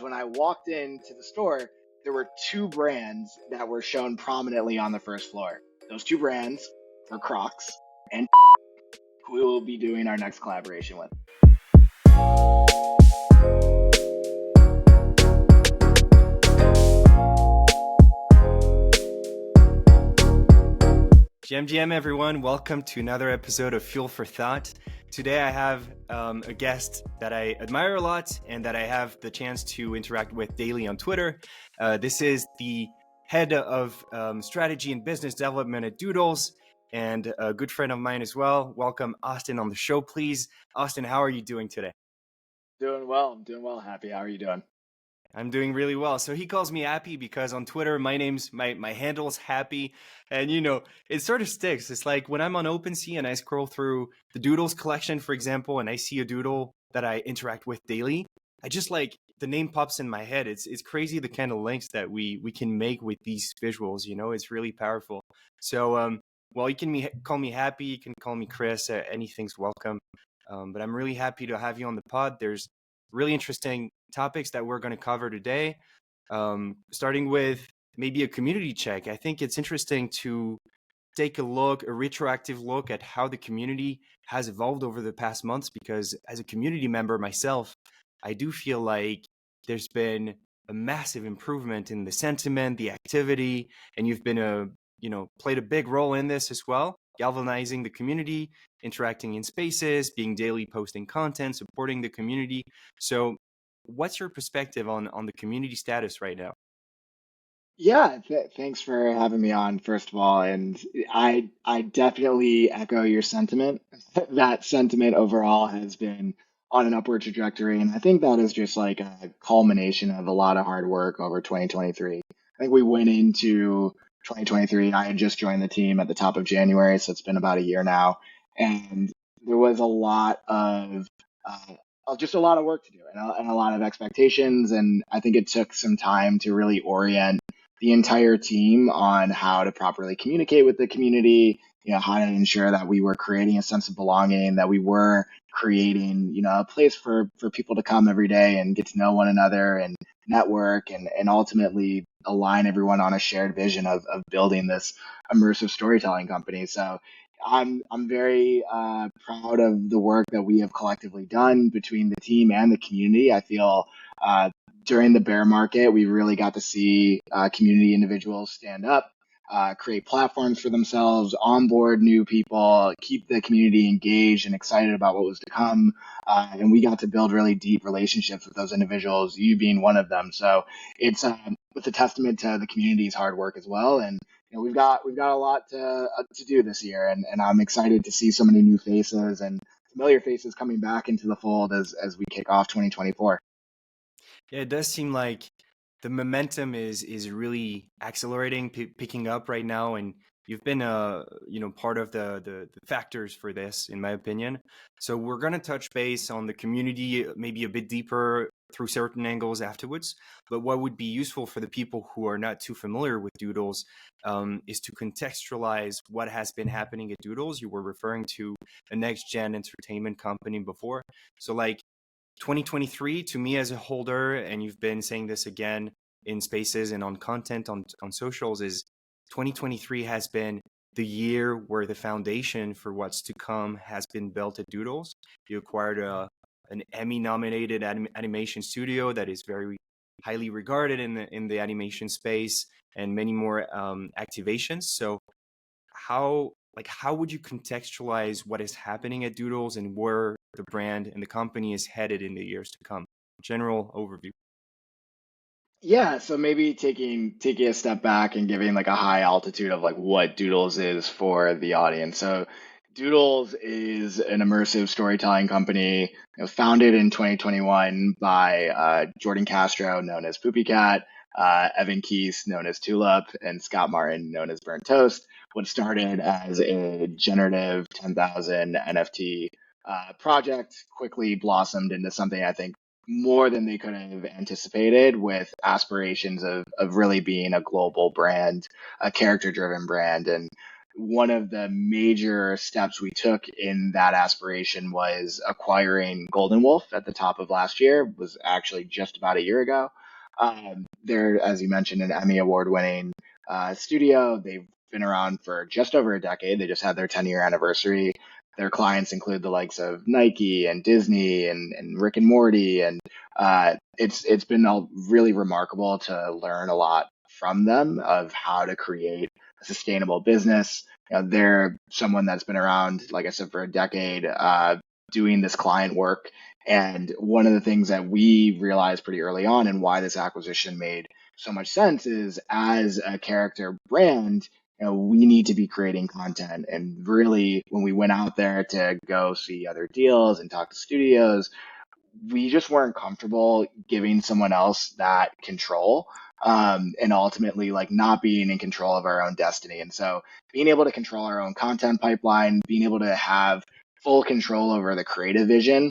when I walked into the store, there were two brands that were shown prominently on the first floor. Those two brands are Crocs and who we will be doing our next collaboration with. GM everyone, welcome to another episode of Fuel for Thought. Today I have a guest that I admire a lot and that I have the chance to interact with daily on Twitter. This is the head of strategy and business development at Doodles and a good friend of mine as well. Welcome Austin on the show, please. Austin, how are you doing today? Doing well. I'm doing well. Happy. How are you doing? I'm doing really well. So he calls me Happy because on Twitter, my handle's Happy. And, it sort of sticks. It's like when I'm on OpenSea and I scroll through the Doodles collection, for example, and I see a doodle that I interact with daily, I just like the name pops in my head. It's crazy the kind of links that we can make with these visuals. It's really powerful. So, you can call me Happy. You can call me Chris. Anything's welcome. But I'm really happy to have you on the pod. There's really interesting topics that we're going to cover today, starting with maybe a community check. I think it's interesting to take a retroactive look at how the community has evolved over the past months, because as a community member myself, I do feel like there's been a massive improvement in the sentiment, the activity, and you've been played a big role in this as well, galvanizing the community, interacting in spaces, being daily posting content, supporting the community. So what's your perspective on the community status right now? Yeah, thanks for having me on, first of all. And I definitely echo your sentiment. That sentiment overall has been on an upward trajectory. And I think that is just like a culmination of a lot of hard work over 2023. I think we went into 2023. I had just joined the team at the top of January, so it's been about a year now. And there was a lot of just a lot of work to do and a lot of expectations. And I think it took some time to really orient the entire team on how to properly communicate with the community, how to ensure that we were creating a sense of belonging, that we were creating, a place for people to come every day and get to know one another and network and ultimately align everyone on a shared vision of building this immersive storytelling company. So I'm very proud of the work that we have collectively done between the team and the community. I feel during the bear market, we really got to see community individuals stand up, create platforms for themselves, onboard new people, keep the community engaged and excited about what was to come. And we got to build really deep relationships with those individuals, you being one of them. So it's a testament to the community's hard work as well. And we've got a lot to do this year, and I'm excited to see so many new faces and familiar faces coming back into the fold as we kick off 2024. Yeah, it does seem like the momentum is really accelerating, picking up right now, and you've been part of the factors for this, in my opinion. So we're gonna touch base on the community maybe a bit deeper through certain angles afterwards. But what would be useful for the people who are not too familiar with Doodles is to contextualize what has been happening at Doodles. You were referring to a next-gen entertainment company before. So 2023 to me as a holder, and you've been saying this again in spaces and on content on socials, is 2023 has been the year where the foundation for what's to come has been built at Doodles. You acquired an Emmy-nominated animation studio that is very highly regarded in the animation space, and many more activations. So how would you contextualize what is happening at Doodles and where the brand and the company is headed in the years to come? General overview. Yeah, so maybe taking a step back and giving like a high altitude of like what Doodles is for the audience. So Doodles is an immersive storytelling company, founded in 2021 by Jordan Castro, known as Poopy Cat, Evan Keese, known as Tulip, and Scott Martin, known as Burnt Toast. What started as a generative 10,000 NFT project quickly blossomed into something I think more than they could have anticipated, with aspirations of really being a global brand, a character-driven brand. And one of the major steps we took in that aspiration was acquiring Golden Wolf at the top of last year, was actually just about a year ago. They're, as you mentioned, an Emmy award-winning studio. They've been around for just over a decade. They just had their 10-year anniversary. Their clients include the likes of Nike and Disney and Rick and Morty, and it's been really remarkable to learn a lot from them of how to create a sustainable business. They're someone that's been around, like I said, for a decade, doing this client work. And one of the things that we realized pretty early on and why this acquisition made so much sense is as a character brand, we need to be creating content. And really, when we went out there to go see other deals and talk to studios, we just weren't comfortable giving someone else that control, and ultimately like not being in control of our own destiny. And so being able to control our own content pipeline, being able to have full control over the creative vision,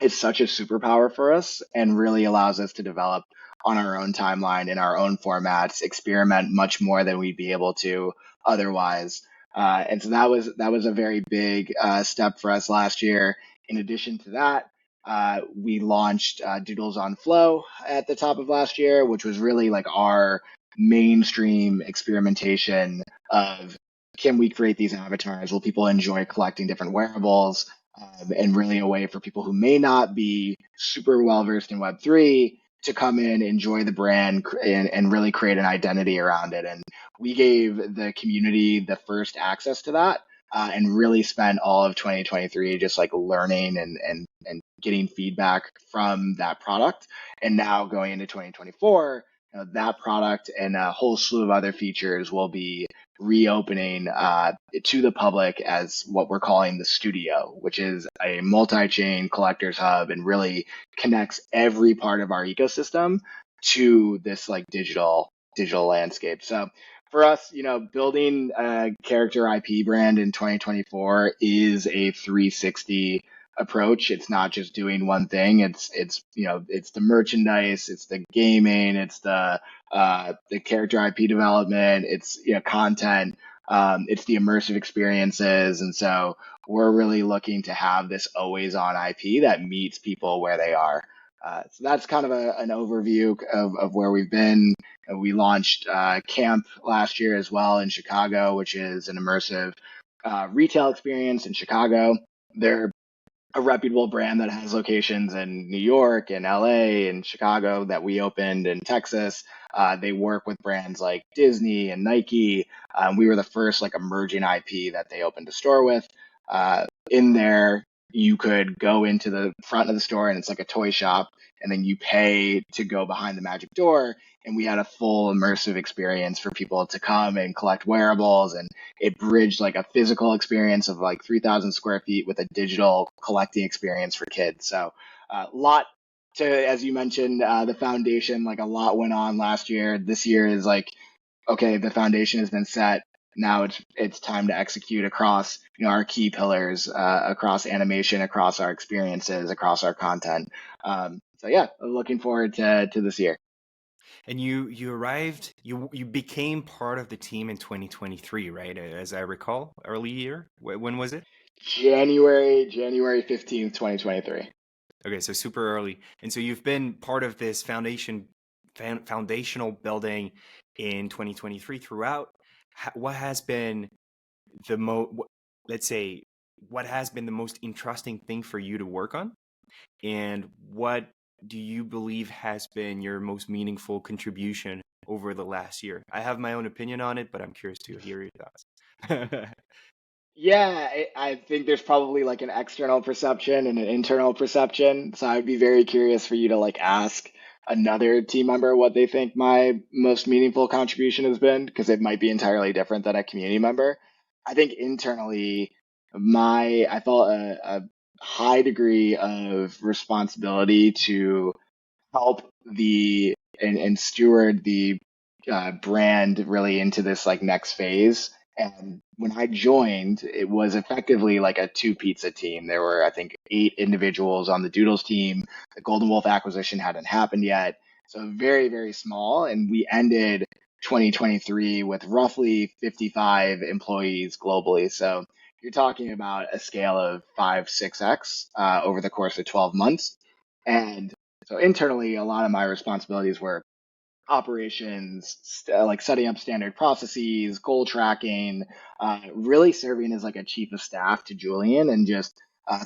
it's such a superpower for us and really allows us to develop on our own timeline in our own formats, experiment much more than we'd be able to otherwise. And so that was a very big step for us last year. In addition to that, we launched Doodles on Flow at the top of last year, which was really like our mainstream experimentation of, can we create these avatars? Will people enjoy collecting different wearables? And really a way for people who may not be super well versed in Web3 to come in, enjoy the brand, and really create an identity around it. And we gave the community the first access to that, and really spent all of 2023 just like learning and getting feedback from that product. And now going into 2024, that product and a whole slew of other features will be reopening to the public as what we're calling the Stoodio, which is a multi-chain collectors hub and really connects every part of our ecosystem to this like digital landscape. So for us, building a character IP brand in 2024 is a 360 approach. It's not just doing one thing. It's the merchandise, it's the gaming, it's the character IP development, it's content, it's the immersive experiences, and so we're really looking to have this always on IP that meets people where they are. So that's kind of an overview of where we've been. We launched Camp last year as well in Chicago, which is an immersive retail experience in Chicago. They're a reputable brand that has locations in New York and LA and Chicago that we opened in Texas. They work with brands like Disney and Nike. We were the first like emerging IP that they opened a store with. In there, you could go into the front of the store and it's like a toy shop, and then you pay to go behind the magic door. And we had a full immersive experience for people to come and collect wearables, and it bridged like a physical experience of like 3,000 square feet with a digital collecting experience for kids. So a lot to, as you mentioned, the foundation, like a lot went on last year. This year is like, okay, the foundation has been set. Now it's time to execute across our key pillars, across animation, across our experiences, across our content. So yeah, looking forward to this year. And you became part of the team in 2023, right? As I recall, early year. When was it? January 15th, 2023. Okay, so super early. And so you've been part of this foundational building in 2023 throughout. What has been the let's say, what has been the most interesting thing for you to work on? And what do you believe has been your most meaningful contribution over the last year? I have my own opinion on it, but I'm curious to hear your thoughts. Yeah, I think there's probably like an external perception and an internal perception. So I'd be very curious for you to like ask another team member what they think my most meaningful contribution has been, because it might be entirely different than a community member. I think internally, I felt a high degree of responsibility to help and steward the brand really into this like next phase. And when I joined, it was effectively like a two pizza team. There were, I think, 8 individuals on the Doodles team. The Golden Wolf acquisition hadn't happened yet. So very, very small. And we ended 2023 with roughly 55 employees globally. So you're talking about a scale of 6x over the course of 12 months. And so internally, a lot of my responsibilities were operations, like setting up standard processes, goal tracking, really serving as like a chief of staff to Julian and just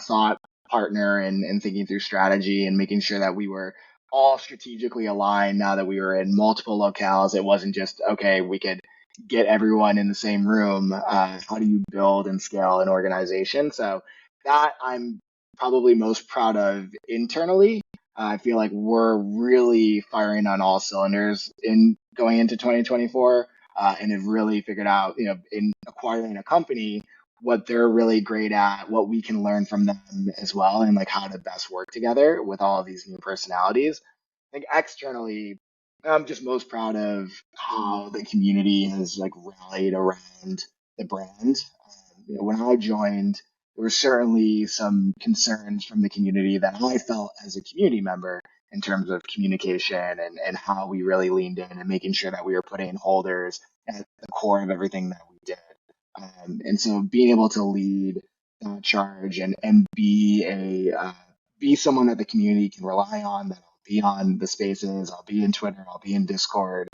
thought partner and thinking through strategy and making sure that we were all strategically aligned now that we were in multiple locales. It wasn't just, okay, we could get everyone in the same room. How do you build and scale an organization? So that I'm probably most proud of internally. I feel like we're really firing on all cylinders in going into 2024, and have really figured out, in acquiring a company, what they're really great at, what we can learn from them as well, and like how to best work together with all of these new personalities. I think externally, I'm just most proud of how the community has like rallied around the brand. When I joined, there were certainly some concerns from the community that I felt as a community member in terms of communication and how we really leaned in and making sure that we were putting holders at the core of everything that we did. And so being able to lead that charge and be someone that the community can rely on, that I'll be on the spaces, I'll be in Twitter, I'll be in Discord,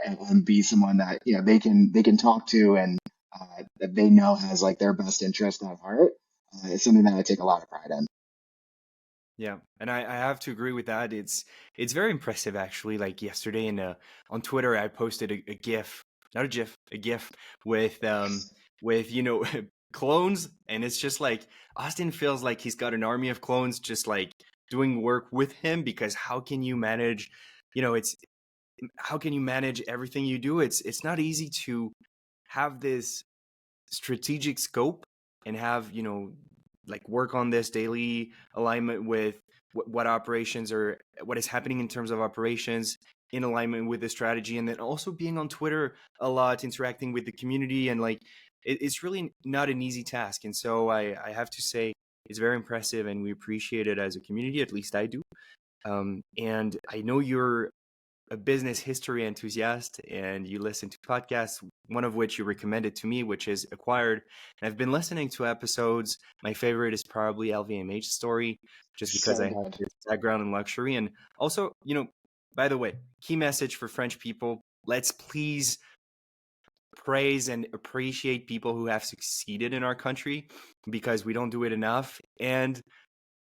and be someone that they can talk to and that they know has like their best interest at heart, is something that I take a lot of pride in. Yeah, and I have to agree with that. It's very impressive actually. Like yesterday on Twitter, I posted a GIF, not a GIF, a GIF with clones, and it's just like Austin feels like he's got an army of clones just like doing work with him because how can you manage, it's how can you manage everything you do? It's not easy to have this strategic scope and have like work on this daily alignment with what operations or what is happening in terms of operations in alignment with the strategy, and then also being on Twitter a lot, interacting with the community, and like it's really not an easy task. And so I have to say it's very impressive and we appreciate it as a community, at least I do. And I know you're a business history enthusiast and you listen to podcasts, one of which you recommended to me, which is Acquired. And I've been listening to episodes. My favorite is probably LVMH story, just because So I have good. this background in luxury. And also, by the way, key message for French people, let's please praise and appreciate people who have succeeded in our country because we don't do it enough. And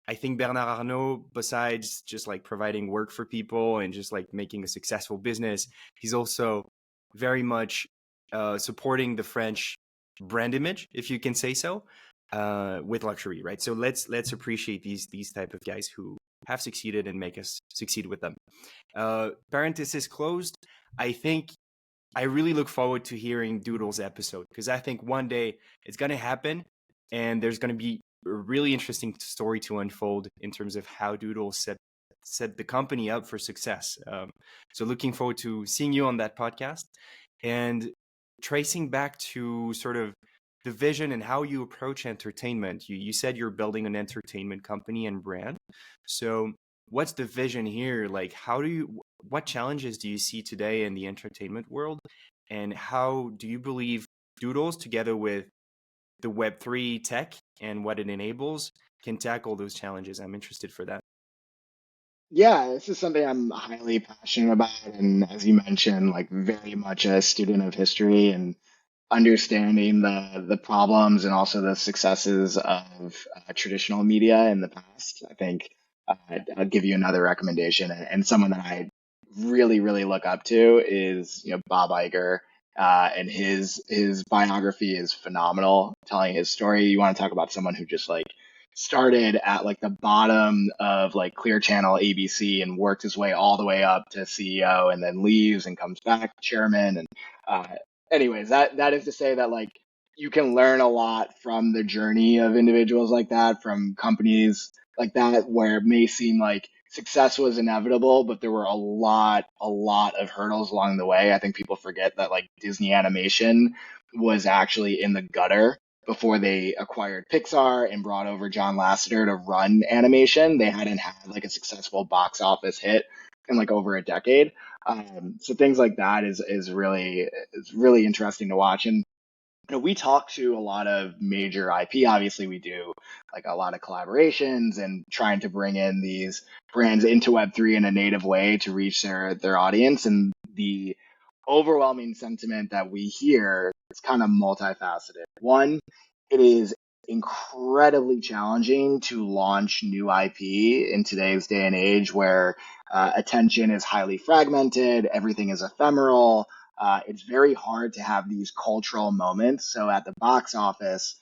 I think Bernard Arnault, besides just like providing work for people and just like making a successful business, he's also very much supporting the French brand image, if you can say so, with luxury, right? So let's appreciate these type of guys who have succeeded and make us succeed with them. Parenthesis closed. I think I really look forward to hearing Doodles episode because I think one day it's going to happen and there's going to be a really interesting story to unfold in terms of how Doodles set the company up for success. So looking forward to seeing you on that podcast and tracing back to sort of the vision and how you approach entertainment. You said you're building an entertainment company and brand. So what's the vision here? Like, what challenges do you see today in the entertainment world? And how do you believe Doodles, together with the Web3 tech and what it enables, can tackle those challenges? I'm interested for that. Yeah, this is something I'm highly passionate about, and as you mentioned, like very much a student of history and understanding the problems and also the successes of traditional media in the past. I think I'll give you another recommendation, and someone that I really look up to is Bob Iger, and his biography is phenomenal, telling his story. You want to talk about someone who just like started at like the bottom of like Clear Channel ABC and worked his way all the way up to CEO and then leaves and comes back chairman and uh, anyways, that is to say that like you can learn a lot from the journey of individuals like that, from companies like that, where it may seem like success was inevitable, but there were a lot of hurdles along the way. I think people forget that like Disney Animation was actually in the gutter before they acquired Pixar and brought over John Lasseter to run animation. They hadn't had like a successful box office hit in like over a decade. So things like that is really interesting to watch. And we talk to a lot of major IP. Obviously, we do like a lot of collaborations and trying to bring in these brands into Web3 in a native way to reach their audience. And the overwhelming sentiment that we hear is kind of multifaceted. One, it is incredibly challenging to launch new IP in today's day and age where attention is highly fragmented, everything is ephemeral. It's very hard to have these cultural moments. So at the box office,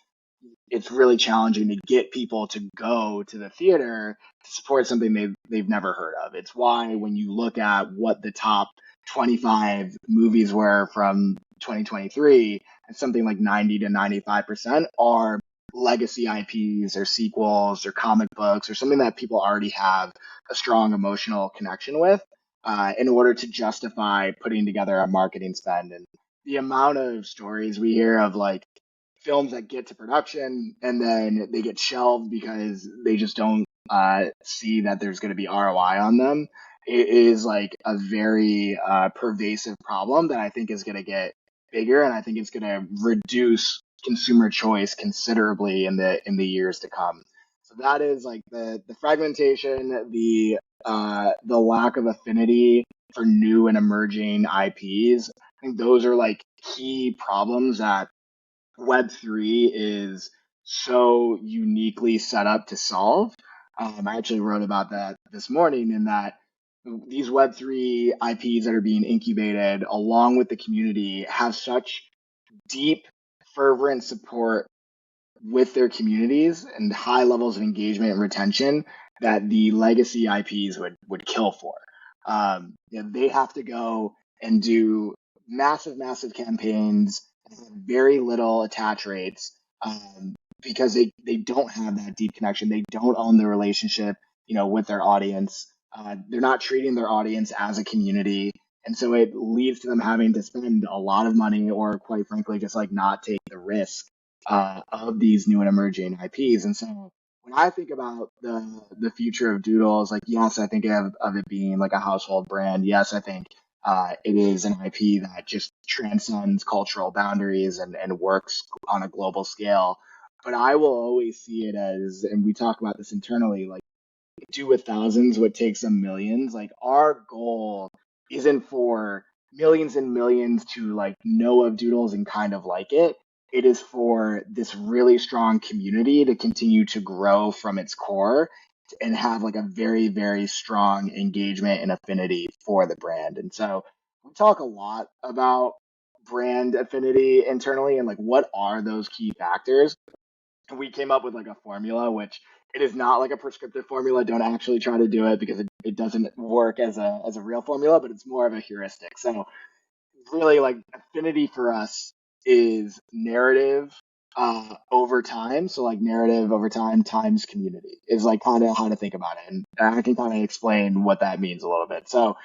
it's really challenging to get people to go to the theater to support something they've never heard of. It's why when you look at what the top 25 movies were from 2023, and something like 90 to 95% are legacy IPs or sequels or comic books or something that people already have a strong emotional connection with in order to justify putting together a marketing spend. And the amount of stories we hear of like films that get to production and then they get shelved because they just don't see that there's going to be ROI on them. It is like a very pervasive problem that I think is going to get bigger, and I think it's going to reduce consumer choice considerably in the years to come. So that is like the fragmentation, the lack of affinity for new and emerging IPs. I think those are like key problems that Web3 is so uniquely set up to solve. I actually wrote about that this morning in that these Web3 IPs that are being incubated along with the community have such deep, fervent support with their communities and high levels of engagement and retention that the legacy IPs would kill for. They have to go and do massive campaigns, very little attach rates, because they don't have that deep connection. They don't own the relationship, with their audience. They're not treating their audience as a community. And so it leads to them having to spend a lot of money or quite frankly, just like not take the risk of these new and emerging IPs. And so when I think about the future of Doodles, like yes, I think of it being like a household brand. Yes, I think it is an IP that just transcends cultural boundaries and works on a global scale. But I will always see it as, and we talk about this internally, like do with thousands what takes them millions. Like our goal isn't for millions and millions to like know of Doodles and kind of like it. It is for this really strong community to continue to grow from its core and have like a very strong engagement and affinity for the brand. And so we talk a lot about brand affinity internally and like what are those key factors. We came up with like a formula, which it is not like a prescriptive formula. Don't actually try to do it because it doesn't work as a real formula, but it's more of a heuristic. So really like affinity for us is narrative over time. So like narrative over time times community is like kind of how to think about it. And I can kind of explain what that means a little bit. So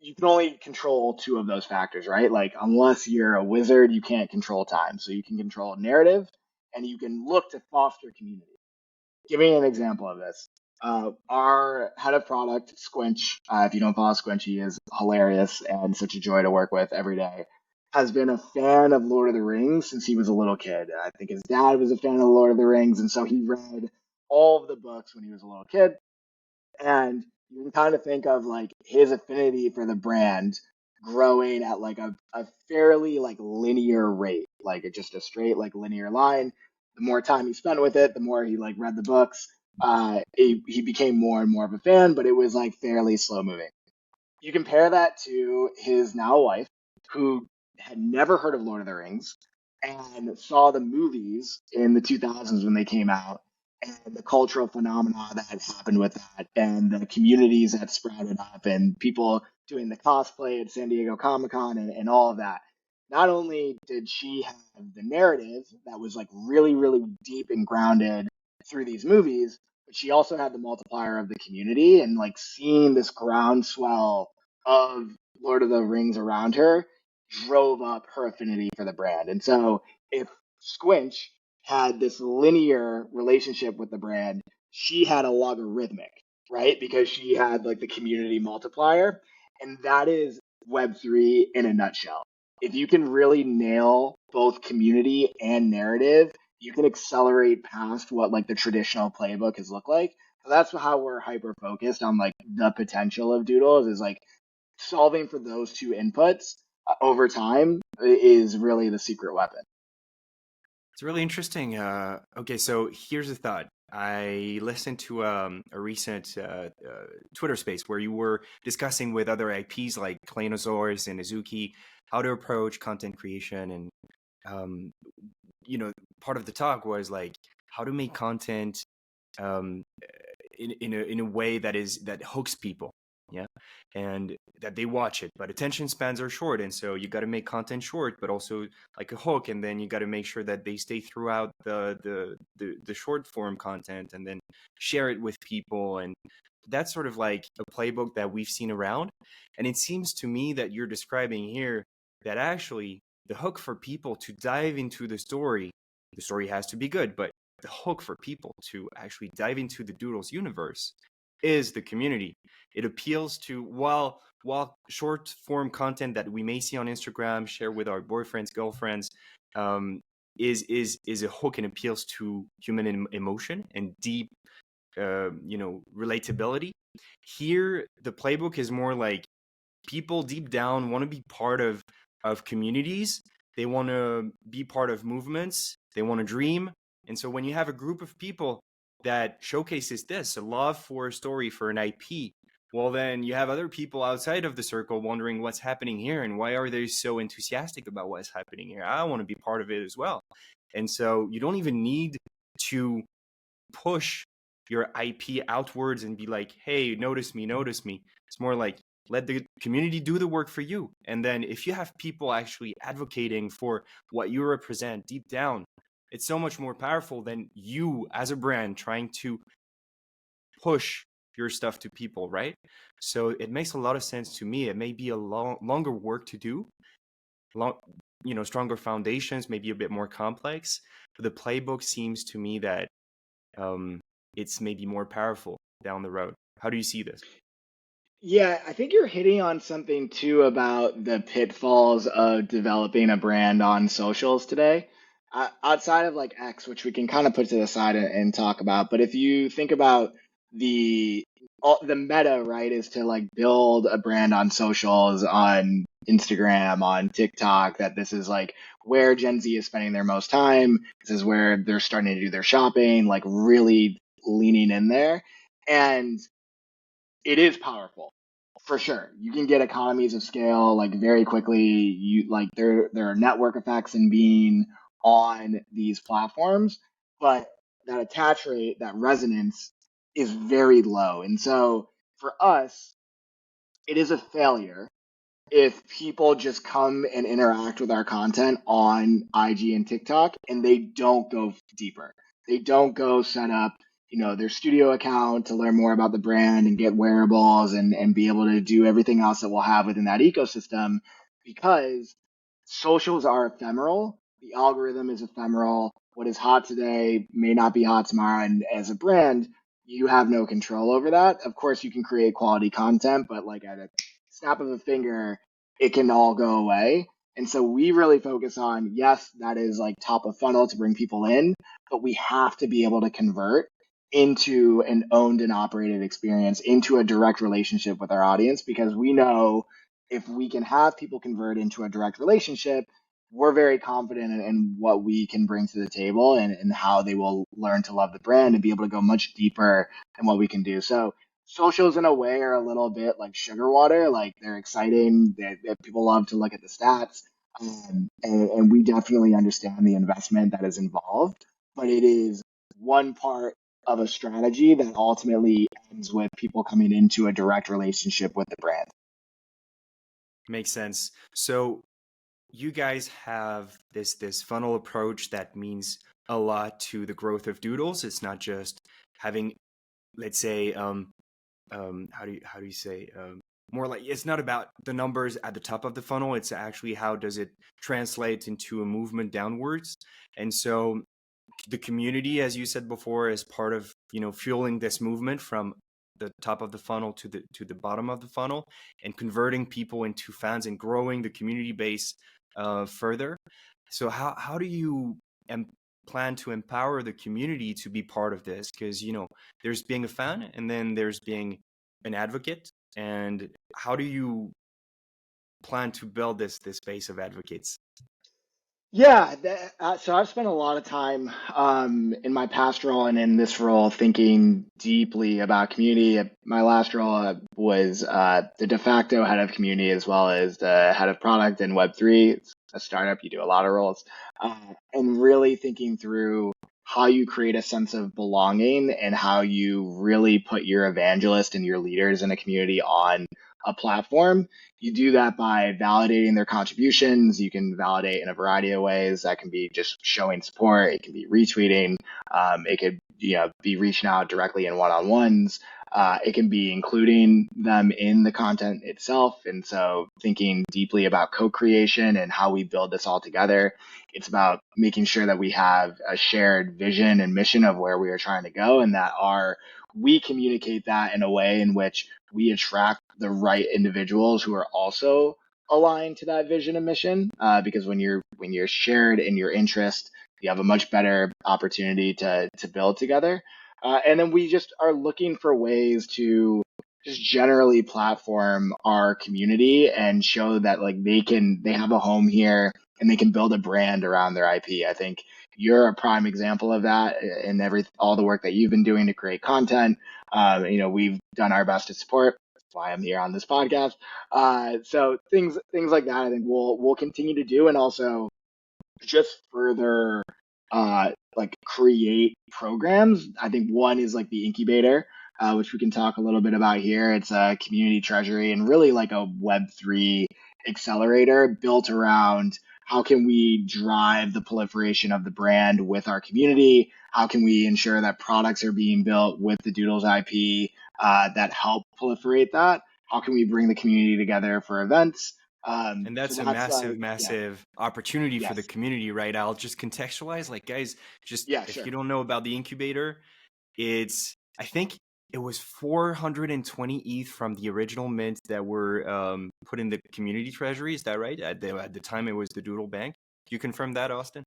you can only control two of those factors, right? Like unless you're a wizard, you can't control time. So you can control narrative and you can look to foster community. Give me an example of this. Our head of product, Squinch, if you don't follow Squinch, he is hilarious and such a joy to work with every day. Has been a fan of Lord of the Rings since he was a little kid. I think his dad was a fan of Lord of the Rings, and so he read all of the books when he was a little kid. And you can kind of think of like his affinity for the brand growing at like a fairly like linear rate, like just a straight like linear line. The more time he spent with it, the more he like read the books. He became more and more of a fan, but it was like fairly slow moving. You compare that to his now wife, who had never heard of Lord of the Rings and saw the movies in the 2000s when they came out, and the cultural phenomena that had happened with that, and the communities that sprouted up, and people doing the cosplay at San Diego Comic Con, and all of that. Not only did she have the narrative that was like really deep and grounded through these movies, but she also had the multiplier of the community and like seeing this groundswell of Lord of the Rings around her drove up her affinity for the brand. And so if Squinch had this linear relationship with the brand, she had a logarithmic, right? Because she had like the community multiplier. And that is Web3 in a nutshell. If you can really nail both community and narrative, you can accelerate past what like the traditional playbook has looked like. So that's how we're hyper focused on like the potential of Doodles is like solving for those two inputs over time is really the secret weapon. It's really interesting. Okay, so here's a thought. I listened to a recent Twitter space where you were discussing with other IPs like Klanosaurus and Izuki how to approach content creation, and um, part of the talk was like how to make content um, in a way that hooks people, yeah, and that they watch it. But attention spans are short, and so you got to make content short, but also like a hook, and then you got to make sure that they stay throughout the short form content, and then share it with people, and that's sort of like a playbook that we've seen around. And it seems to me that you're describing here that actually the hook for people to dive into the story has to be good, but the hook for people to actually dive into the Doodles universe is the community. It appeals to while short form content that we may see on Instagram, share with our boyfriends, girlfriends, um, is a hook and appeals to human emotion and deep, relatability. Here, the playbook is more like people deep down want to be part of communities. They want to be part of movements. They want to dream. And so when you have a group of people that showcases this, a love for a story, for an IP, well, then you have other people outside of the circle wondering what's happening here and why are they so enthusiastic about what's happening here. I want to be part of it as well. And so you don't even need to push your IP outwards and be like, hey, notice me, notice me. It's more like, let the community do the work for you. And then if you have people actually advocating for what you represent deep down, it's so much more powerful than you as a brand trying to push your stuff to people, right? So it makes a lot of sense to me. It may be a longer work to do, long, stronger foundations, maybe a bit more complex. But the playbook seems to me that it's maybe more powerful down the road. How do you see this? Yeah, I think you're hitting on something too about the pitfalls of developing a brand on socials today. Outside of like X, which we can kind of put to the side and talk about, but if you think about the the meta, right, is to like build a brand on socials, on Instagram, on TikTok, that this is like where Gen Z is spending their most time. This is where they're starting to do their shopping, like really leaning in there. And it is powerful for sure. You can get economies of scale like very quickly. You like there are network effects in being on these platforms, but that attach rate, that resonance is very low. And so for us, it is a failure if people just come and interact with our content on IG and TikTok and they don't go deeper. They don't go set up, their Stoodio account to learn more about the brand and get wearables and be able to do everything else that we'll have within that ecosystem because socials are ephemeral. The algorithm is ephemeral. What is hot today may not be hot tomorrow. And as a brand, you have no control over that. Of course, you can create quality content, but like at a snap of a finger, it can all go away. And so we really focus on, yes, that is like top of funnel to bring people in, but we have to be able to convert into an owned and operated experience, into a direct relationship with our audience, because we know if we can have people convert into a direct relationship, we're very confident in what we can bring to the table and how they will learn to love the brand and be able to go much deeper in what we can do. So socials in a way are a little bit like sugar water, like they're exciting, that people love to look at the stats. And we definitely understand the investment that is involved, but it is one part of a strategy that ultimately ends with people coming into a direct relationship with the brand. Makes sense. So you guys have this funnel approach that means a lot to the growth of Doodles. It's not just having, let's say, how do you say, more like it's not about the numbers at the top of the funnel. It's actually how does it translate into a movement downwards. And so the community, as you said before, is part of fueling this movement from the top of the funnel to the bottom of the funnel, and converting people into fans and growing the community base further. So how do you plan to empower the community to be part of this? Because there's being a fan, and then there's being an advocate. And how do you plan to build this base of advocates? Yeah, so I've spent a lot of time in my past role and in this role thinking deeply about community. My last role was the de facto head of community as well as the head of product in Web3. It's a startup, you do a lot of roles, and really thinking through how you create a sense of belonging and how you really put your evangelist and your leaders in a community on a platform. You do that by validating their contributions. You can validate in a variety of ways. That can be just showing support. It can be retweeting. It could be reaching out directly in one-on-ones. It can be including them in the content itself. And so thinking deeply about co-creation and how we build this all together. It's about making sure that we have a shared vision and mission of where we are trying to go, and that we communicate that in a way in which we attract the right individuals who are also aligned to that vision and mission. Because when you're shared in your interest, you have a much better opportunity to build together. And then we just are looking for ways to just generally platform our community and show that like they have a home here and they can build a brand around their IP. I think you're a prime example of that in all the work that you've been doing to create content. We've done our best to support. That's why I'm here on this podcast. So things like that, I think we'll continue to do, and also just further like create programs. I think one is like the incubator, which we can talk a little bit about here. It's a community treasury and really like a Web3 accelerator built around how can we drive the proliferation of the brand with our community? How can we ensure that products are being built with the Doodles IP that help proliferate that? How can we bring the community together for events? And So that's a that's massive, yeah, massive opportunity for the yes, community, right? I'll just contextualize, like, guys, just yeah, if sure. you don't know about the incubator, I think it was 420 ETH from the original mint that were put in the community treasury. Is that right? At the time, it was the Doodle Bank. You confirm that, Austin?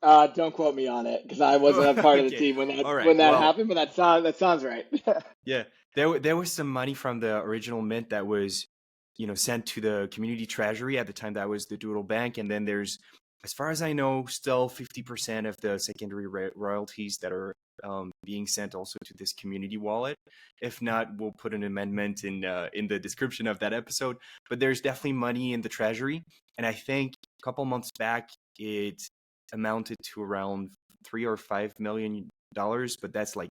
Don't quote me on it because I Oh, wasn't a part of the okay. team when All right. that Well, happened, but that sounds right. yeah, there was some money from the original mint that was, sent to the community treasury. At the time, that was the Doodle Bank, and then there's, as far as I know, still 50% of the secondary royalties that are being sent also to this community wallet. If not, we'll put an amendment in the description of that episode. But there's definitely money in the treasury, and I think a couple months back it amounted to around $3 or $5 million. But that's like,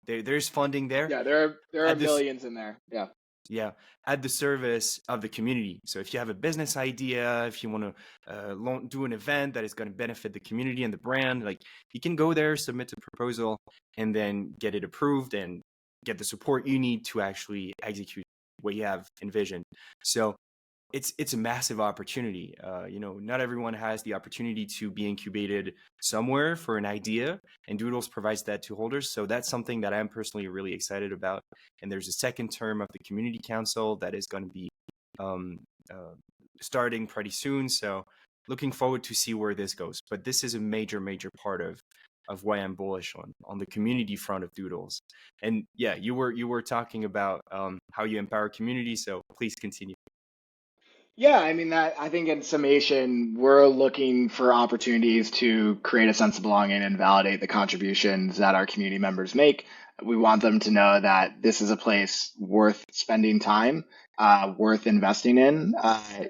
there's funding there Yeah, there are at this, millions in there. Yeah. yeah, at the service of the community. So if you have a business idea, if you want to do an event that is going to benefit the community and the brand, like, you can go there, submit a proposal, and then get it approved and get the support you need to actually execute what you have envisioned. So it's a massive opportunity. Not everyone has the opportunity to be incubated somewhere for an idea, and Doodles provides that to holders. So that's something that I'm personally really excited about. And there's a second term of the community council that is going to be um, uh, starting pretty soon. So looking forward to see where this goes. But this is a major, major part of why I'm bullish on the community front of Doodles. And yeah, you were talking about how you empower community. So please continue. Yeah, I mean that I think in summation, we're looking for opportunities to create a sense of belonging and validate the contributions that our community members make. We want them to know that this is a place worth spending time, worth investing in,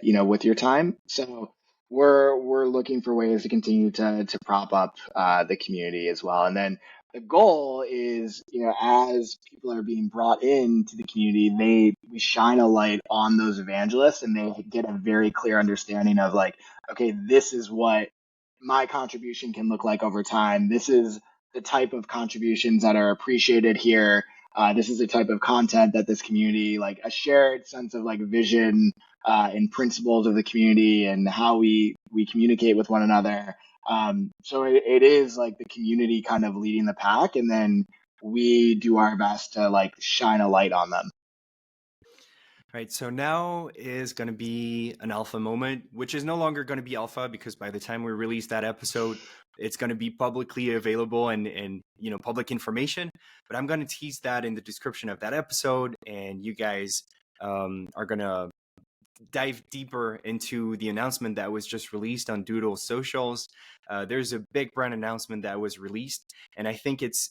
with your time. So we're looking for ways to continue to prop up the community as well. And then the goal is, as people are being brought into the community, we shine a light on those evangelists and they get a very clear understanding of like, okay, this is what my contribution can look like over time. This is the type of contributions that are appreciated here. This is the type of content that this community, like a shared sense of like vision and principles of the community and how we communicate with one another. So it is like the community kind of leading the pack, and then we do our best to like shine a light on them. Right, so now is going to be an alpha moment, which is no longer going to be alpha because by the time we release that episode, it's going to be publicly available and public information. But I'm going to tease that in the description of that episode, and you guys are going to dive deeper into the announcement that was just released on Doodles socials. There's a big brand announcement that was released, and I think it's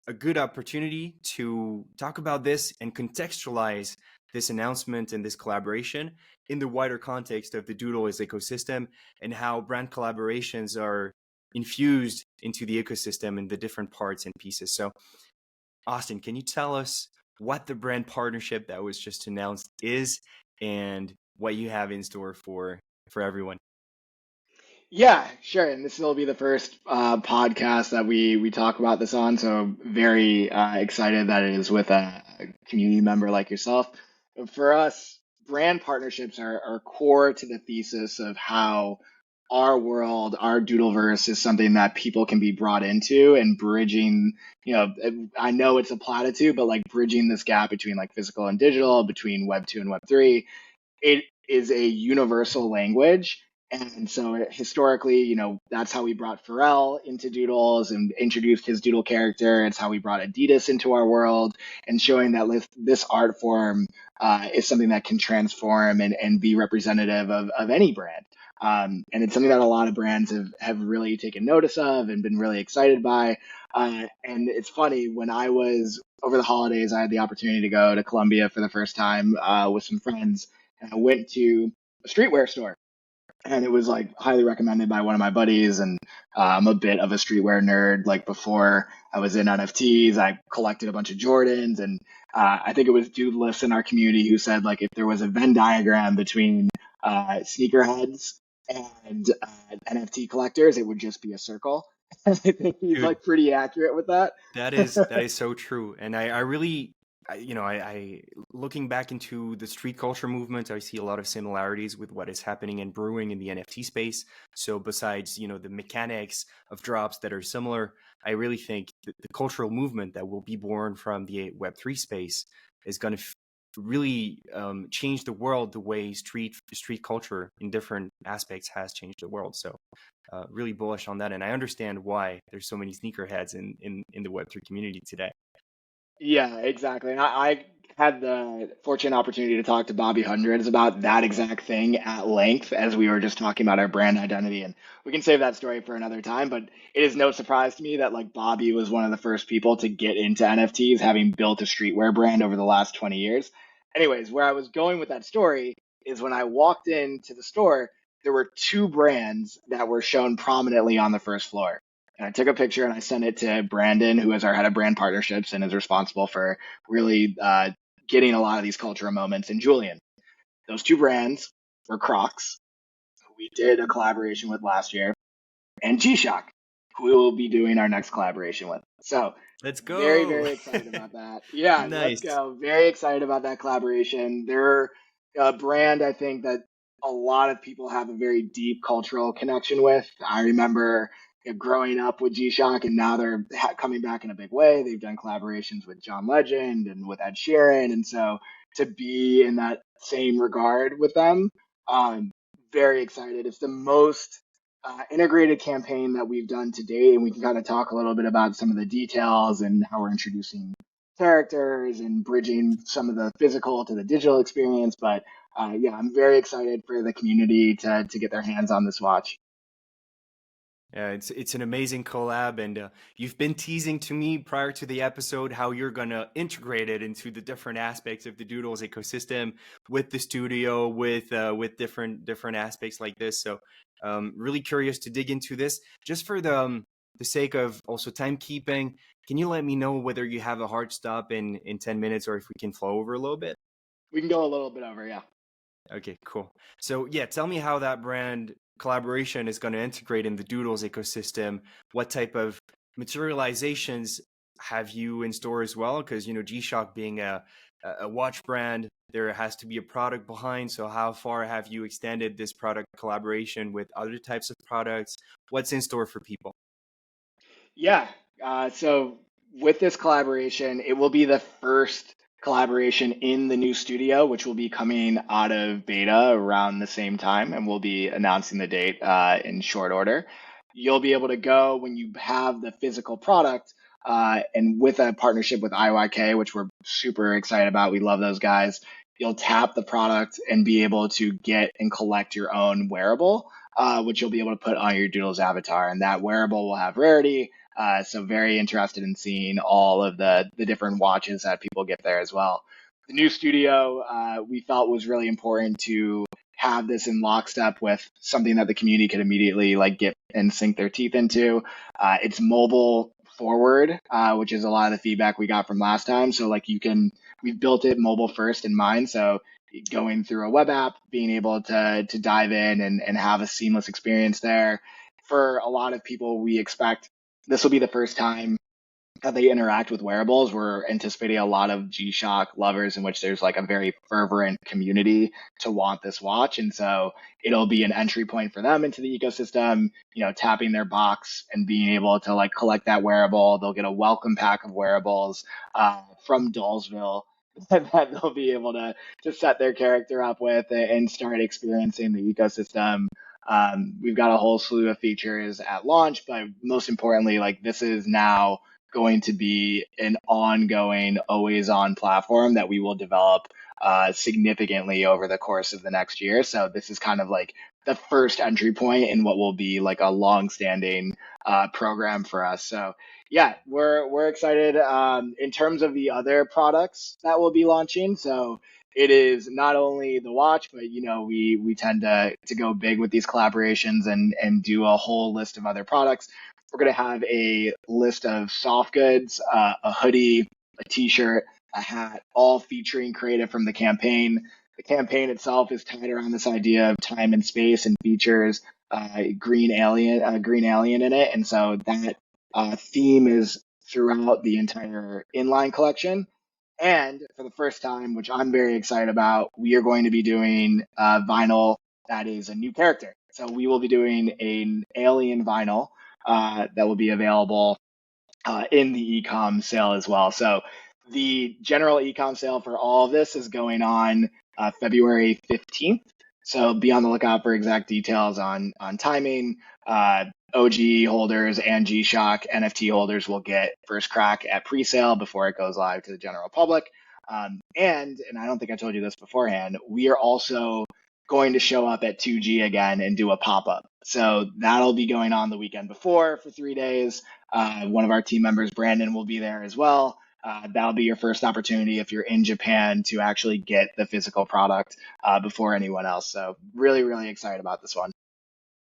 a good opportunity to talk about this and contextualize this announcement and this collaboration in the wider context of the Doodles ecosystem and how brand collaborations are infused into the ecosystem and the different parts and pieces. So, Austin, can you tell us what the brand partnership that was just announced is and what you have in store for everyone? Yeah, sure. And this will be the first podcast that we talk about this on. So very excited that it is with a community member like yourself. For us, brand partnerships are core to the thesis of how our world, our Doodleverse, is something that people can be brought into and bridging. I know it's a platitude, but like bridging this gap between like physical and digital, between Web 2 and Web 3, it is a universal language. And so historically, that's how we brought Pharrell into Doodles and introduced his Doodle character. It's how we brought Adidas into our world and showing that this art form is something that can transform and be representative of any brand. And it's something that a lot of brands have really taken notice of and been really excited by. And it's funny, when I was over the holidays, I had the opportunity to go to Colombia for the first time with some friends, and I went to a streetwear store, and it was like highly recommended by one of my buddies. And I'm a bit of a streetwear nerd. Like before I was in NFTs, I collected a bunch of Jordans, and I think it was Doodless in our community who said like if there was a Venn diagram between sneakerheads and NFT collectors, it would just be a circle. I think he's Dude, like pretty accurate with that. that is so true, and I really, I looking back into the street culture movement, I see a lot of similarities with what is happening and brewing in the NFT space. So besides, the mechanics of drops that are similar, I really think that the cultural movement that will be born from the Web3 space is going to really change the world the way street culture in different aspects has changed the world. So really bullish on that, and I understand why there's so many sneakerheads in the Web3 community today. Yeah, exactly. And I had the fortunate opportunity to talk to Bobby Hundreds about that exact thing at length as we were just talking about our brand identity. And we can save that story for another time, but it is no surprise to me that like Bobby was one of the first people to get into NFTs, having built a streetwear brand over the last 20 years. Anyways, where I was going with that story is when I walked into the store, there were two brands that were shown prominently on the first floor. And I took a picture and I sent it to Brandon, who is our head of brand partnerships and is responsible for really getting a lot of these cultural moments, and Julian. Those two brands were Crocs, who we did a collaboration with last year, and G-Shock, who we will be doing our next collaboration with. So Let's very, go. very excited about that. Yeah, let's Nice. go. Very excited about that collaboration. They're a brand I think that a lot of people have a very deep cultural connection with. I remember growing up with G-Shock, and now they're coming back in a big way. They've done collaborations with John Legend and with Ed Sheeran, and so to be in that same regard with them, um, very excited. It's the most integrated campaign that we've done to date, and we can kind of talk a little bit about some of the details and how we're introducing characters and bridging some of the physical to the digital experience. But yeah, I'm very excited for the community to get their hands on this watch. Yeah, it's an amazing collab, and you've been teasing to me prior to the episode how you're gonna integrate it into the different aspects of the Doodles ecosystem with the Stoodio, with different aspects like this. So, really curious to dig into this. Just for the sake of also timekeeping, can you let me know whether you have a hard stop in 10 minutes or if we can flow over a little bit? We can go a little bit over, yeah. Okay, cool. So yeah, tell me how that brand collaboration is going to integrate in the Doodles ecosystem. What type of materializations have you in store as well? Because G-Shock being a watch brand, there has to be a product behind. So how far have you extended this product collaboration with other types of products? What's in store for people? Yeah. So with this collaboration, it will be the first collaboration in the new studio, which will be coming out of beta around the same time, and we'll be announcing the date in short order. You'll be able to go when you have the physical product, and with a partnership with IYK, which we're super excited about. We love those guys. You'll tap the product and be able to get and collect your own wearable, which you'll be able to put on your Doodles avatar, and that wearable will have rarity. So very interested in seeing all of the different watches that people get there as well. The new studio we felt was really important to have this in lockstep with something that the community could immediately like get and sink their teeth into. It's mobile forward, which is a lot of the feedback we got from last time. So like we've built it mobile first in mind. So going through a web app, being able to dive in and have a seamless experience there. For a lot of people, we expect this will be the first time that they interact with wearables. We're anticipating a lot of G-Shock lovers in which there's like a very fervent community to want this watch. And so it'll be an entry point for them into the ecosystem, tapping their box and being able to like collect that wearable. They'll get a welcome pack of wearables from Dollsville that they'll be able to set their character up with and start experiencing the ecosystem. We've got a whole slew of features at launch, but most importantly, like this is now going to be an ongoing, always on platform that we will develop significantly over the course of the next year. So this is kind of like the first entry point in what will be like a long-standing program for us. So yeah, we're excited in terms of the other products that we'll be launching. So it is not only the watch, but we tend to go big with these collaborations and do a whole list of other products. We're going to have a list of soft goods, a hoodie, a t-shirt, a hat, all featuring creative from the campaign. The campaign itself is tied around this idea of time and space and features green alien in it. And so that theme is throughout the entire inline collection. And for the first time, which I'm very excited about, we are going to be doing vinyl that is a new character. So we will be doing an alien vinyl that will be available in the ecom sale as well. So the general ecom sale for all of this is going on February 15th. So be on the lookout for exact details on timing. OG holders and G-Shock NFT holders will get first crack at pre-sale before it goes live to the general public. And I don't think I told you this beforehand, we are also going to show up at 2G again and do a pop-up. So that'll be going on the weekend before for 3 days. One of our team members, Brandon, will be there as well. That'll be your first opportunity if you're in Japan to actually get the physical product before anyone else. So really, really excited about this one.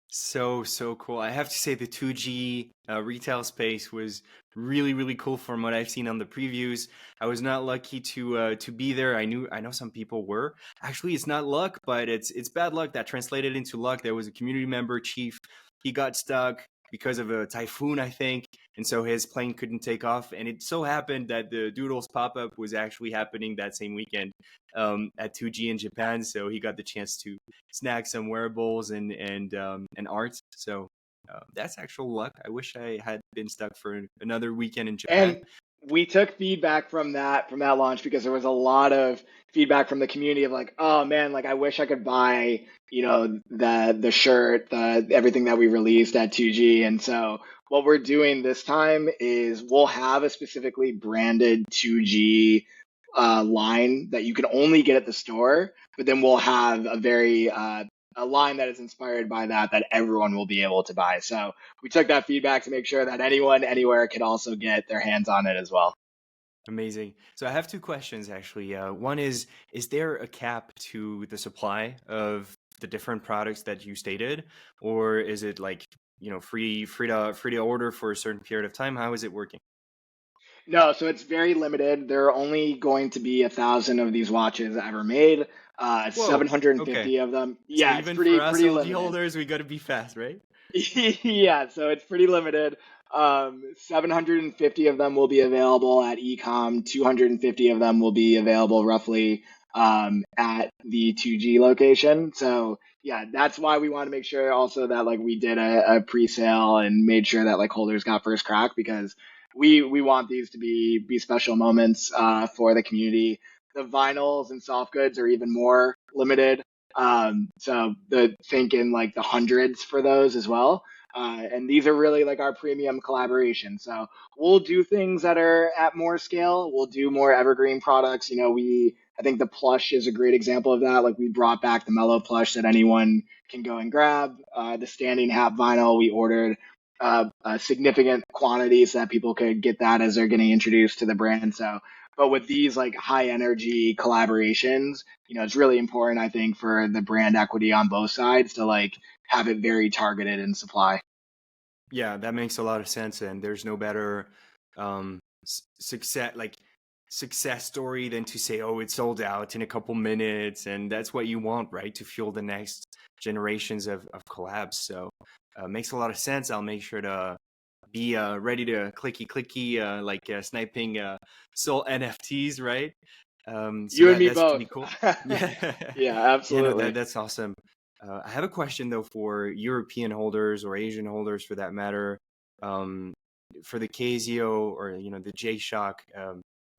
So cool. I have to say the 2G retail space was really cool from what I've seen on the previews. I was not lucky to be there. I know some people were. Actually, it's not luck, but it's bad luck that translated into luck. There was a community member, Chief. He got stuck because of a typhoon, I think, and so his plane couldn't take off. And it so happened that the Doodles pop-up was actually happening that same weekend at 2G in Japan. So he got the chance to snag some wearables and art. So that's actual luck. I wish I had been stuck for another weekend in Japan. And we took feedback from that launch because there was a lot of feedback from the community of like, oh man, like I wish I could buy, the shirt, everything that we released at 2G. And so what we're doing this time is we'll have a specifically branded 2G line that you can only get at the store, but then we'll have a line that is inspired by that everyone will be able to buy. So we took that feedback to make sure that anyone anywhere could also get their hands on it as well. Amazing. So I have two questions actually. One is there a cap to the supply of the different products that you stated, or is it like free to order for a certain period of time? How is it working? No, so it's very limited. There are only going to be 1,000 of these watches ever made. Whoa. 750 Okay. of them. So Yeah, it's even pretty for us pretty LG limited. holders, we got to be fast, right? Yeah, so it's pretty limited. 750 of them will be available at ecom. 250 of them will be available roughly at the 2G location. So yeah, that's why we want to make sure also that like we did a pre-sale and made sure that like holders got first crack because we want these to be special moments for the community. The vinyls and soft goods are even more limited. So the think in like the hundreds for those as well. And these are really like our premium collaboration. So we'll do things that are at more scale. We'll do more evergreen products. I think the plush is a great example of that. Like we brought back the mellow plush that anyone can go and grab. The standing hat vinyl, we ordered a significant quantity so that people could get that as they're getting introduced to the brand. So, but with these like high energy collaborations, it's really important, I think, for the brand equity on both sides to like have it very targeted in supply. Yeah, that makes a lot of sense, and there's no better success story than to say, "Oh, it's sold out in a couple minutes," and that's what you want, right? To fuel the next generations of collabs. So, makes a lot of sense. I'll make sure to be ready to clicky sniping soul NFTs, right? So You and me that's both. pretty cool. Yeah, Yeah, yeah, no, absolutely. that's awesome. I have a question though for European holders or Asian holders for that matter. Um, for the Casio or the J-Shock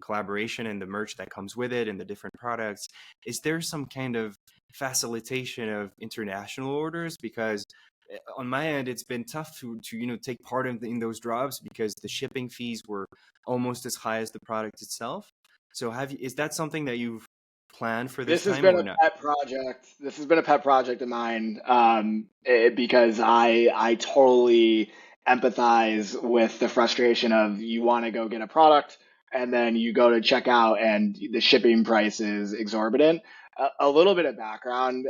collaboration and the merch that comes with it and the different products, is there some kind of facilitation of international orders? Because on my end, it's been tough to take part in those drops because the shipping fees were almost as high as the product itself. So is that something that you've planned for this This has time been or a not? pet project. This has been a pet project of mine, because I totally empathize with the frustration of you want to go get a product and then you go to check out and the shipping price is exorbitant. A little bit of background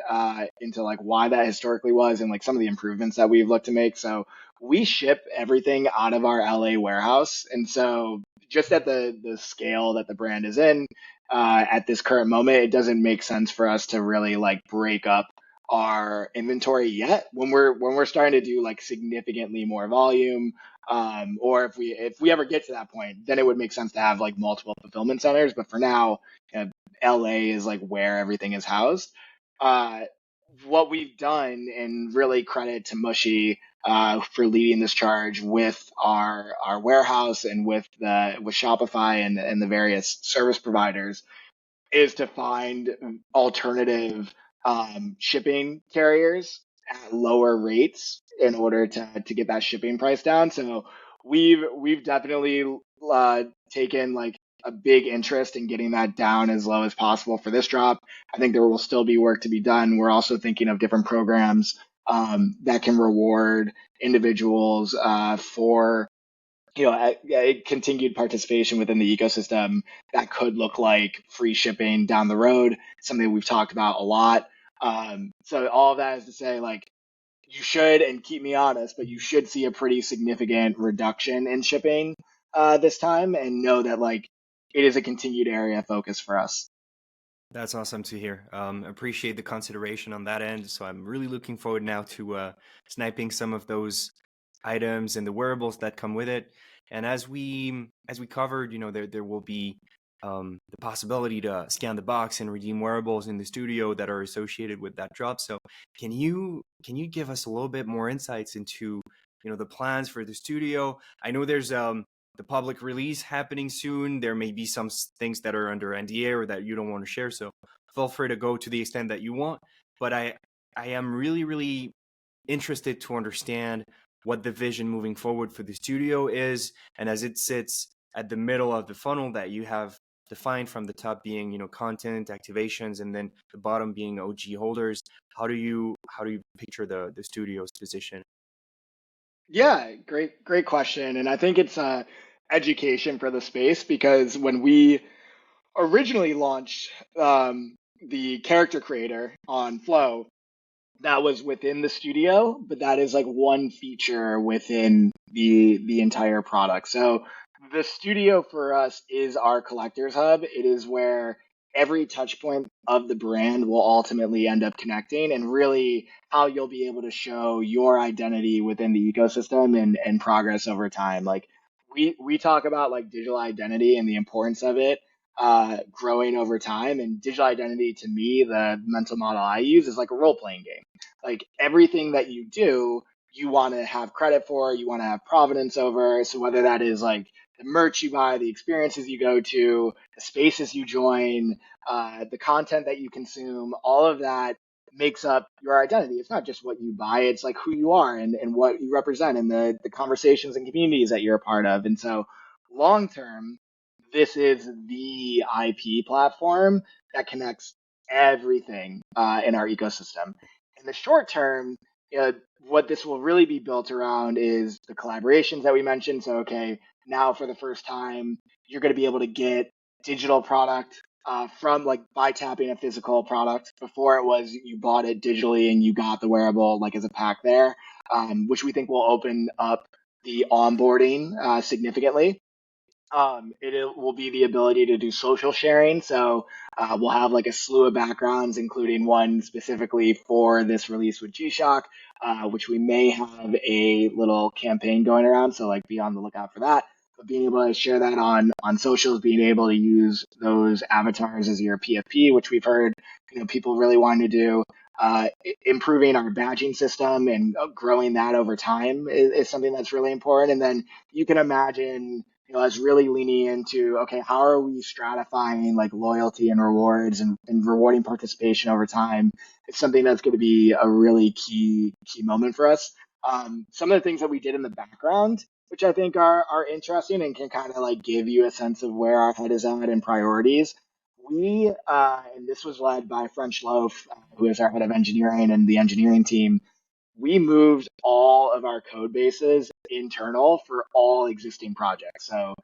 into like why that historically was and like some of the improvements that we've looked to make. So we ship everything out of our LA warehouse, and so just at the scale that the brand is in at this current moment, it doesn't make sense for us to really like break up our inventory yet. When we're starting to do like significantly more volume, or if we ever get to that point, then it would make sense to have like multiple fulfillment centers. But for now, LA is like where everything is housed. Uh, what we've done, and really credit to Mushy for leading this charge with our warehouse and with Shopify and the various service providers, is to find alternative shipping carriers at lower rates in order to get that shipping price down. So we've definitely taken like a big interest in getting that down as low as possible for this drop. I think there will still be work to be done. We're also thinking of different programs that can reward individuals for a continued participation within the ecosystem. That could look like free shipping down the road, something we've talked about a lot. So all of that is to say, like, you should, and keep me honest, but you should see a pretty significant reduction in shipping this time, and know that like it is a continued area of focus for us. That's awesome to hear. Appreciate the consideration on that end. So I'm really looking forward now to sniping some of those items and the wearables that come with it. And as we covered, there will be the possibility to scan the box and redeem wearables in the studio that are associated with that drop. So can you give us a little bit more insights into the plans for the studio? I know there's the public release happening soon. There may be some things that are under NDA or that you don't want to share. So feel free to go to the extent that you want. But I am really, really interested to understand what the vision moving forward for the studio is. And as it sits at the middle of the funnel that you have defined, from the top being, content activations, and then the bottom being OG holders, how do you picture the studio's position? Yeah, great question, and I think it's education for the space, because when we originally launched the character creator on Flow, that was within the studio, but that is like one feature within the entire product. So the studio for us is our collector's hub. It is where every touch point of the brand will ultimately end up connecting, and really how you'll be able to show your identity within the ecosystem and progress over time. Like we talk about like digital identity and the importance of it growing over time. And digital identity, to me, the mental model I use is like a role playing game. Like everything that you do, you want to have credit for, you want to have provenance over. So whether that is like the merch you buy, the experiences you go to, the spaces you join, the content that you consume, all of that makes up your identity. It's not just what you buy, it's like who you are and what you represent and the conversations and communities that you're a part of. And so long term, this is the IP platform that connects everything in our ecosystem. In the short term, what this will really be built around is the collaborations that we mentioned. So, okay, now for the first time, you're going to be able to get digital product from like by tapping a physical product. Before it was you bought it digitally and you got the wearable like as a pack there, which we think will open up the onboarding significantly. It will be the ability to do social sharing. So we'll have like a slew of backgrounds, including one specifically for this release with G-Shock, which we may have a little campaign going around. So like be on the lookout for that. But being able to share that on socials, being able to use those avatars as your PFP, which we've heard people really wanting to do. Improving our badging system and growing that over time is something that's really important. And then you can imagine us really leaning into, okay, how are we stratifying like loyalty and rewards and rewarding participation over time? It's something that's going to be a really key moment for us. Some of the things that we did in the background, which I think are interesting and can kind of like give you a sense of where our head is at and priorities. We, and this was led by French Loaf, who is our head of engineering and the engineering team, we moved all of our code bases internal for all existing projects. So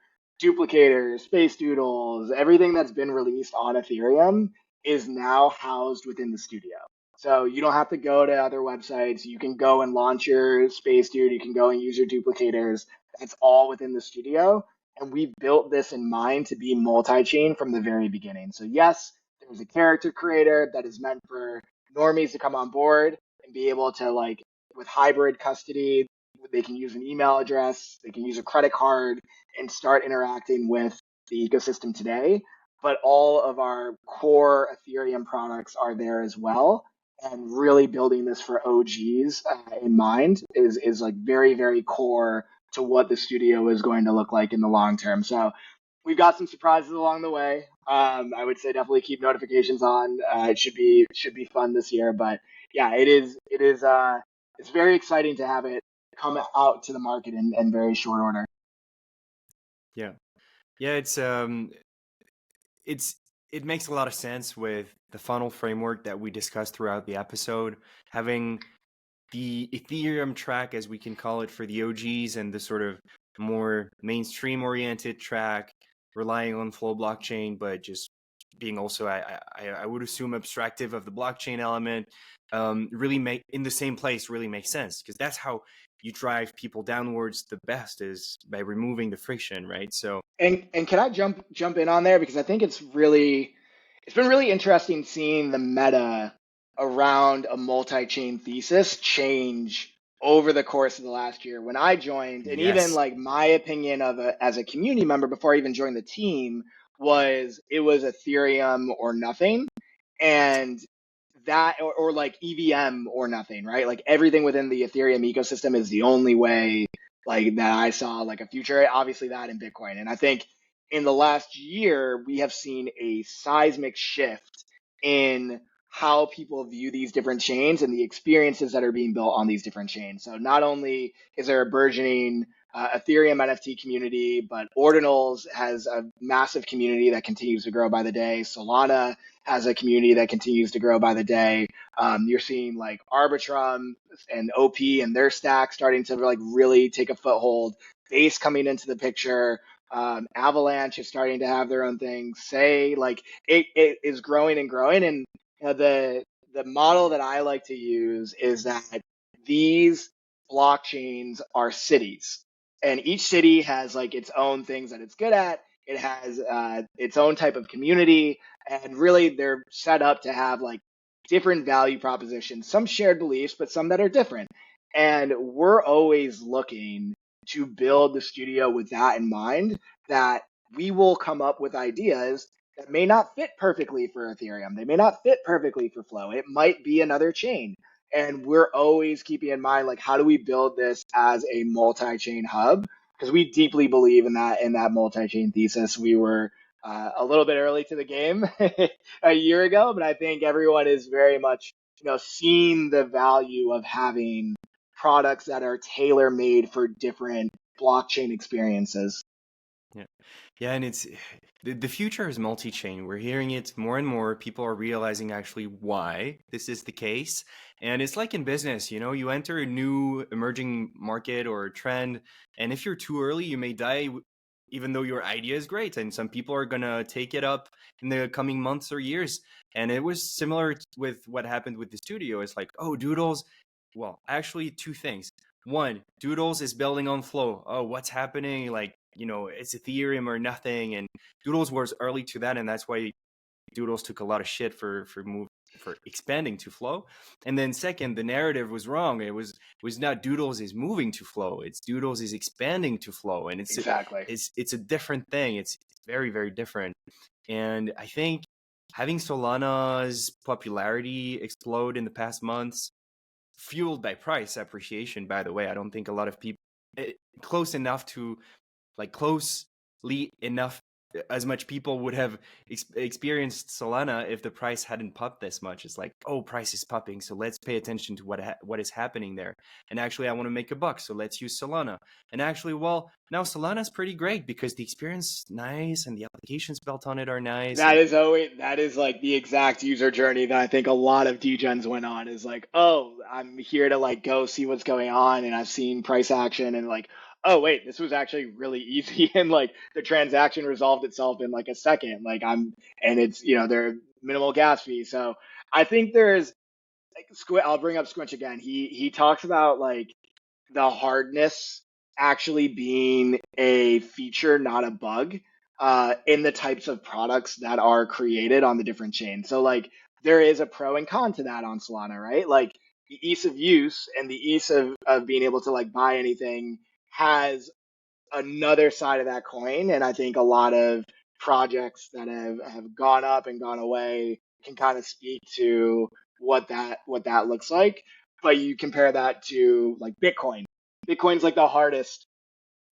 duplicators, space doodles, everything that's been released on Ethereum is now housed within the Stoodio. So you don't have to go to other websites. You can go and launch your space dude. You can go and use your duplicators. That's all within the Stoodio. And we've built this in mind to be multi-chain from the very beginning. So yes, there's a character creator that is meant for normies to come on board and be able to like with hybrid custody, they can use an email address, they can use a credit card and start interacting with the ecosystem today. But all of our core Ethereum products are there as well. And really building this for OGs in mind is like very, very core to what the Stoodio is going to look like in the long term. So we've got some surprises along the way. I would say definitely keep notifications on. It should be fun this year. But yeah, it's very exciting to have it come out to the market in very short order. Yeah, yeah, it's it makes a lot of sense with the funnel framework that we discussed throughout the episode, having the Ethereum track, as we can call it, for the OGs, and the sort of more mainstream oriented track, relying on Flow blockchain, but just being also, I would assume, abstractive of the blockchain element, really make in the same place really makes sense, because that's how you drive people downwards the best, is by removing the friction, right? So And can I jump in on there because I think it's been really interesting seeing the meta around a multi-chain thesis change over the course of the last year. When I joined, and even yes, like my opinion of as a community member before I even joined the team was it was Ethereum or nothing, and that or like EVM or nothing, right? Like everything within the Ethereum ecosystem is the only way like that I saw like a future. Obviously that in Bitcoin, and I think in the last year we have seen a seismic shift in how people view these different chains and the experiences that are being built on these different chains. So not only is there a burgeoning Ethereum NFT community, but Ordinals has a massive community that continues to grow by the day. Solana has a community that continues to grow by the day. You're seeing like Arbitrum and OP and their stack starting to like really take a foothold. Base coming into the picture. Avalanche is starting to have their own thing. Say like it is growing and growing, and the model that I like to use is that these blockchains are cities, and each city has like its own things that it's good at. It has its own type of community, and really they're set up to have like different value propositions, some shared beliefs, but some that are different. And we're always looking to build the Stoodio with that in mind, that we will come up with ideas that may not fit perfectly for Ethereum. They may not fit perfectly for Flow. It might be another chain. And we're always keeping in mind, like, how do we build this as a multi-chain hub? because we deeply believe in that multi-chain thesis. We were a little bit early to the game a year ago, but I think everyone is very much, seeing the value of having products that are tailor made for different blockchain experiences. Yeah. Yeah, and it's the future is multi-chain. We're hearing it more and more. People are realizing actually why this is the case. And it's like in business, you enter a new emerging market or trend, and if you're too early, you may die even though your idea is great. And some people are gonna take it up in the coming months or years. And it was similar with what happened with the Stoodio. It's like, oh, Doodles. Well, actually, two things. One, Doodles is building on Flow. Oh, what's happening? Like, it's Ethereum or nothing. And Doodles was early to that, and that's why Doodles took a lot of shit for expanding to Flow. And then second, the narrative was wrong. It was not Doodles is moving to Flow. It's Doodles is expanding to Flow, and Exactly. it's a different thing. It's very, very different. And I think having Solana's popularity explode in the past months, fueled by price appreciation, by the way, I don't think a lot of people close enough to closely enough as much people would have experienced Solana if the price hadn't popped this much. It's like, oh, price is popping, so let's pay attention to what is happening there. And actually, I want to make a buck, so let's use Solana. And actually, well, now Solana's pretty great because the experience is nice and the applications built on it are nice. And That is like the exact user journey that I think a lot of degens went on, is like, oh, I'm here to like go see what's going on, and I've seen price action, and like, oh wait, this was actually really easy, and like the transaction resolved itself in like a second. And it's, there are minimal gas fees. So I think there's like I'll bring up Squinch again. He talks about like the hardness actually being a feature, not a bug, in the types of products that are created on the different chains. So like there is a pro and con to that on Solana, right? Like the ease of use and the ease of being able to like buy anything has another side of that coin. And I think a lot of projects that have gone up and gone away can kind of speak to what that looks like. But you compare that to like Bitcoin. Bitcoin's like the hardest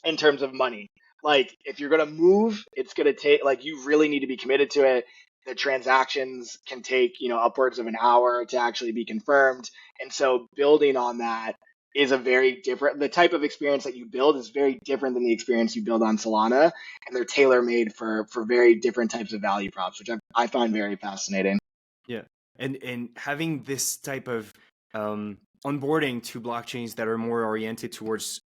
in terms of money. Like if you're gonna move, it's gonna take, like, you really need to be committed to it. The transactions can take, upwards of an hour to actually be confirmed. And so building on that is a very different, the type of experience that you build is very different than the experience you build on Solana. And they're tailor made for very different types of value props, which I find very fascinating. yeah, and having this type of onboarding to blockchains that are more oriented towards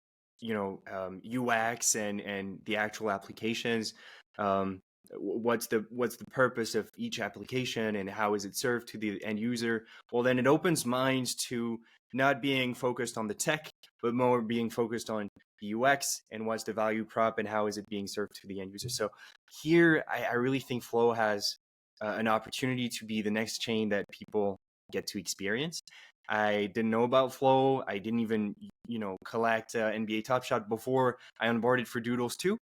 UX and the actual applications. What's the purpose of each application and how is it served to the end user? Well, then it opens minds to not being focused on the tech, but more being focused on the UX and what's the value prop and how is it being served to the end user. So here, I really think Flow has an opportunity to be the next chain that people get to experience. I didn't know about Flow. I didn't even, collect NBA Top Shot before I onboarded for Doodles too.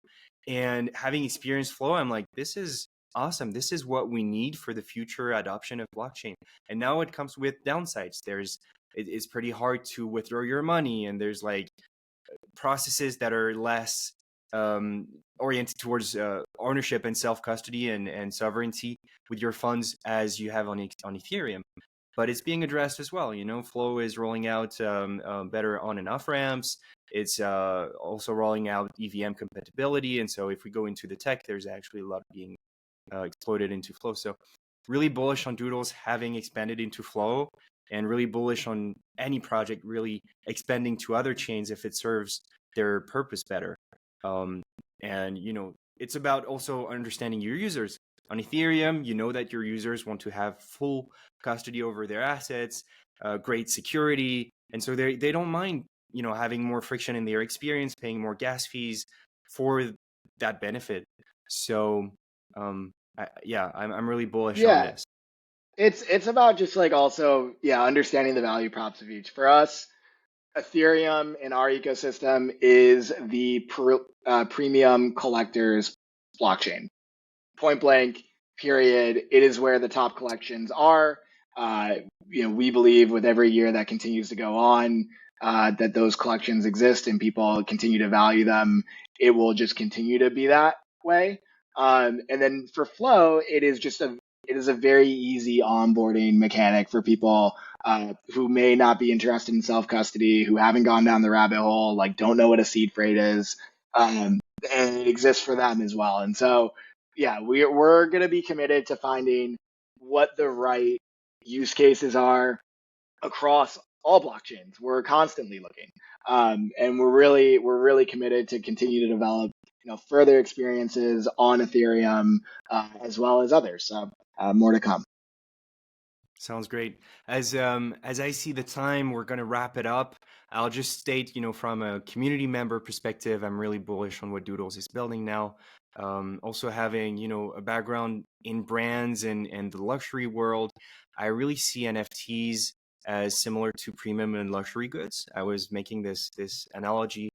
And having experienced Flow, I'm like, this is awesome. This is what we need for the future adoption of blockchain. And now it comes with downsides. It's pretty hard to withdraw your money, and there's like processes that are less oriented towards ownership and self-custody and sovereignty with your funds as you have on Ethereum. But it's being addressed as well. Flow is rolling out better on and off ramps. It's also rolling out EVM compatibility. And so if we go into the tech, there's actually a lot being exploded into Flow. So really bullish on Doodles having expanded into Flow, and really bullish on any project really expanding to other chains if it serves their purpose better. And it's about also understanding your users. On Ethereum, you know that your users want to have full custody over their assets, great security, and so they don't mind having more friction in their experience, paying more gas fees for that benefit. So I'm really bullish on Yeah, this. it's about just like also, yeah, understanding the value props of each. For us, Ethereum in our ecosystem is the premium collectors blockchain. Point blank, period. It is where the top collections are. Uh, we believe with every year that continues to go on, that those collections exist and people continue to value them. it will just continue to be that way. And then for Flow, it is a very easy onboarding mechanic for people who may not be interested in self custody, who haven't gone down the rabbit hole, like don't know what a seed phrase is, and it exists for them as well. And so, yeah, we're going to be committed to finding what the right use cases are across all blockchains. We're constantly looking, and we're really committed to continue to develop further experiences on Ethereum as well as others. So more to come. Sounds great. As I see the time, we're going to wrap it up. I'll just state, from a community member perspective, I'm really bullish on what Doodles is building now. Also having, a background in brands and the luxury world, I really see NFTs as similar to premium and luxury goods. I was making this analogy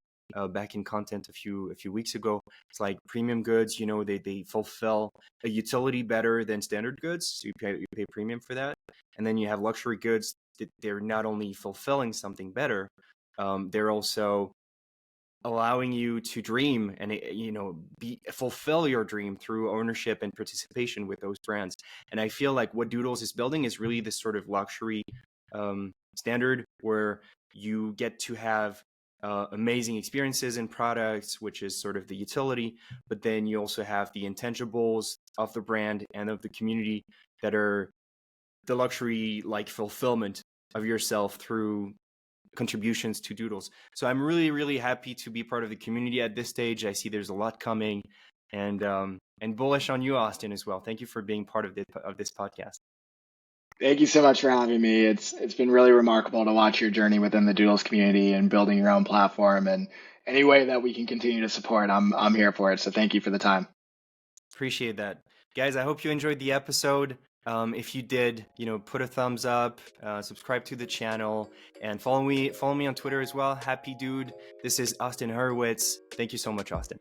back in content a few weeks ago. It's like premium goods, they fulfill a utility better than standard goods, so you pay premium for that. And then you have luxury goods that they're not only fulfilling something better, they're also allowing you to dream and fulfill your dream through ownership and participation with those brands. And I feel like what Doodles is building is really this sort of luxury standard where you get to have amazing experiences and products, which is sort of the utility, but then you also have the intangibles of the brand and of the community that are the luxury like fulfillment of yourself through contributions to Doodles. So I'm really, really happy to be part of the community at this stage. I see there's a lot coming, and bullish on you, Austin, as well. Thank you for being part of this podcast. Thank you so much for having me. It's been really remarkable to watch your journey within the Doodles community and building your own platform. And any way that we can continue to support, I'm here for it. So thank you for the time. Appreciate that, guys. I hope you enjoyed the episode. If you did, put a thumbs up, subscribe to the channel, and follow me on Twitter as well. Happy Dude. This is Austin Hurwitz. Thank you so much, Austin.